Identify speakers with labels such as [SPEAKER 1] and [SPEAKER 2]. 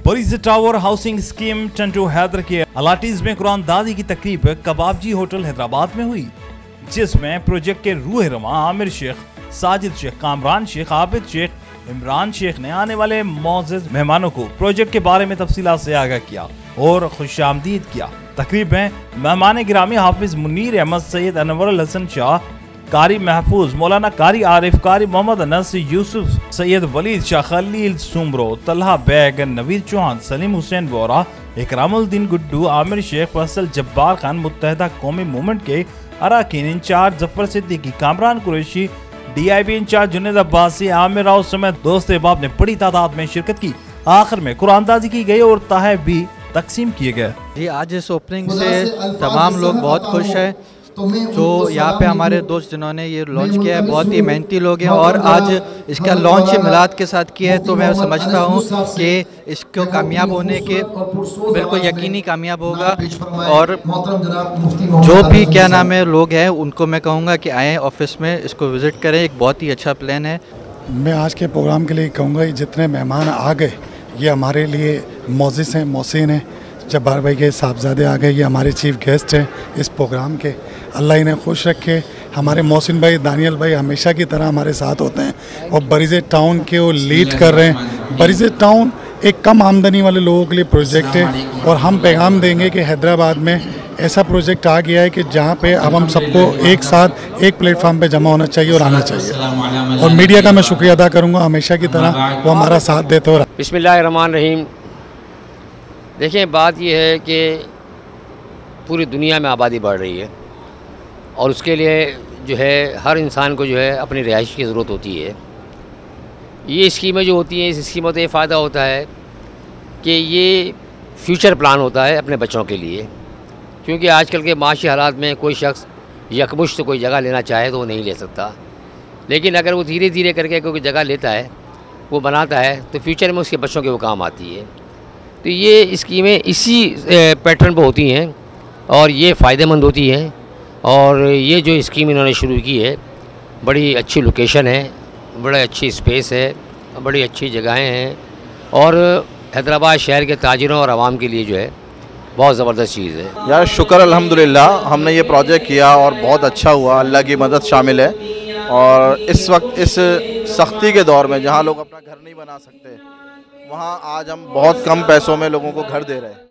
[SPEAKER 1] Bareeze tower housing scheme टंटू हैदर के allottees में कुरानदाजी की तकरीब कबाबजी होटल हैदराबाद में हुई, जिसमें प्रोजेक्ट के रूह रवा आमिर शेख, साजिद शेख, कामरान शेख, आबिद शेख, इमरान शेख ने आने वाले मौजूद मेहमानों को प्रोजेक्ट के बारे में तफसीलात से आगाह किया और खुशामदीद किया। तकरीब में मेहमान गिरामी हाफिज मुनीर अहमद, सैयद अनवर हसन शाह, कारी महफूज, मौलाना कारी आरिफ, कारी मोहम्मद अनस, यूसुफ, सैयद वलीद शाह, खलील सुमरो, तलहा बैग, नवीद चौहान, सलीम हुसैन वोरा, इकरामुद्दीन गुड्डू, आमिर शेख, फैसल जब्बार खान, मुत्तहदा कौमी मूवमेंट के अरकान incharge Zafar Siddiqui, Kamran Qureshi, DIB incharge Junaid Abbasi, Aamir Rao समेत दोस्त अहबाब ने बड़ी तादाद में शिरकत की। आखिर में कुरानदाजी की गई और तोहफे भी तकसीम किए गए।
[SPEAKER 2] जी, आज इस ओपनिंग से तमाम लोग बहुत खुश हैं। जो यहाँ पे हमारे दोस्त जिन्होंने ये लॉन्च किया है, बहुत ही मेहनती लोग हैं और आज इसका लॉन्च मिलाद के साथ किया है, तो मैं समझता हूँ कि इसको कामयाब होने के बिल्कुल यकीनी कामयाब होगा। और जो भी क्या नाम है लोग हैं, उनको मैं कहूँगा कि आएँ ऑफिस में, इसको विज़िट करें। एक बहुत ही अच्छा प्लान है।
[SPEAKER 3] मैं आज के प्रोग्राम के लिए कहूँगा जितने मेहमान आ गए ये हमारे लिए मोजिज़ हैं, मोहसिन हैं। जब्बार भाई के साहबजादे आ गए, ये हमारे चीफ गेस्ट हैं इस प्रोग्राम के। अल्लाह इन्हें खुश रखे। हमारे मोहसिन भाई, दानियल भाई हमेशा की तरह हमारे साथ होते हैं और बरीज़ टाउन के वो लीड कर रहे हैं। बरीज़ टाउन एक कम आमदनी वाले लोगों के लिए प्रोजेक्ट है और हम पैगाम देंगे कि हैदराबाद में ऐसा प्रोजेक्ट आ गया है कि जहाँ पे अब हम सबको एक साथ एक प्लेटफार्म पे जमा होना चाहिए और आना चाहिए। और मीडिया का मैं शुक्रिया अदा करूँगा, हमेशा की तरह वो हमारा साथ देते हो।
[SPEAKER 4] बिस्मिल्लाहिर्रहमानिर्रहीम। देखिए, बात यह है कि पूरी दुनिया में आबादी बढ़ रही है और उसके लिए जो है हर इंसान को जो है अपनी रिहाइश की ज़रूरत होती है। ये स्कीमें जो होती हैं, इस स्कीमों से ये फ़ायदा होता है कि ये फ्यूचर प्लान होता है अपने बच्चों के लिए, क्योंकि आजकल के माशी हालात में कोई शख्स यकमुश्त कोई जगह लेना चाहे तो वो नहीं ले सकता, लेकिन अगर वो धीरे धीरे करके कोई जगह लेता है, वो बनाता है, तो फ्यूचर में उसके बच्चों के वो काम आती है। तो ये स्कीमें इसी पैटर्न पर होती हैं और ये फ़ायदेमंद होती हैं। और ये जो स्कीम इन्होंने शुरू की है, बड़ी अच्छी लोकेशन है, बड़ी अच्छी स्पेस है, बड़ी अच्छी जगहें हैं और हैदराबाद शहर के ताजिरों और आवाम के लिए जो है बहुत ज़बरदस्त चीज़ है।
[SPEAKER 5] यार शुक्र अल्हम्दुलिल्लाह, हमने ये प्रोजेक्ट किया और बहुत अच्छा हुआ, अल्लाह की मदद शामिल है। और इस वक्त इस सख्ती के दौर में जहाँ लोग अपना घर नहीं बना सकते, वहाँ आज हम बहुत कम पैसों में लोगों को घर दे रहे हैं।